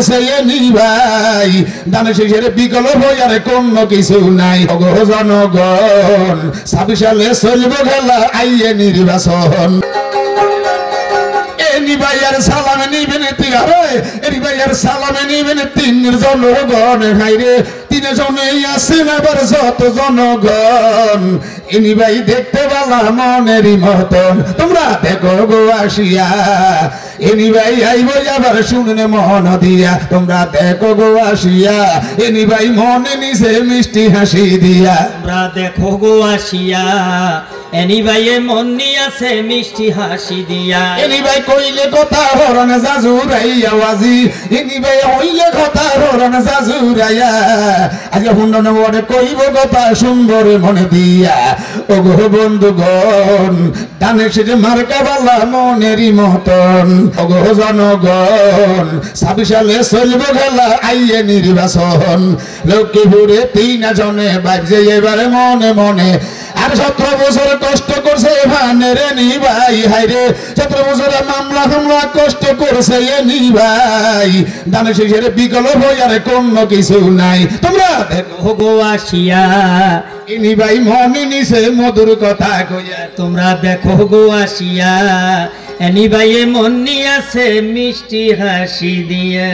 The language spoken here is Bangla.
করছে এনি ভাই দান শেষের বিকল্প আর কোন কিছু নাই জনগণ 26 সালে চলবে খেলা আইয়ে নির্বাচন ভাইয়ার সালামে নিবেন ভাইয়ার সালামে নিবেন তিন জনগণ হাইরে তিন জনেই আছেন আবার যত জনগণ ইনি ভাই দেখতে পালা মনেরই মতন তোমরা দেখো গো আসিয়া ইনি ভাই আইব আবার শুনে মন দিয়া তোমরা দেখো গো আসিয়া ইনি ভাই মনে নিছে মিষ্টি হাসি দিয়া তোমরা দেখো গো আসিয়া এনি ভাইয়ে মন নিয়াছে মিষ্টি হাসি দিয়া এনি ভাই কইলে কথা হরণ জাজুরাইয়া ওয়াজি এনি ভাই হইলে কথা হরণ জাজুরাইয়া আজকে হুন্ডনে ওরে কইব কথা সুন্দর মনে দিয়া ও গো বন্ধুগণ দানে সেজে মার্কা বালা মনেরই মতন ও গো জনগণ 26 সালে চলবে খেলা আইয়ে নির্বাচন লক্ষ্মীপুরে 3 জনে বাজে এবারে মনে মনে আর 17 বছর কষ্ট করছে ভানের নি ভাই হাইরে 17 বছর মামলা হামলা কষ্ট করছে এনি ভাই দানে শেষের বিকল্প আর কোন কিছু নাই তোমরা দেখো গো আসিয়া এনি ভাই মনে নিছে মধুর কথা কইয়া তোমরা দেখো গো আসিয়া এনি ভাইয়ে মন নিয়াছে মিষ্টি হাসি দিয়া।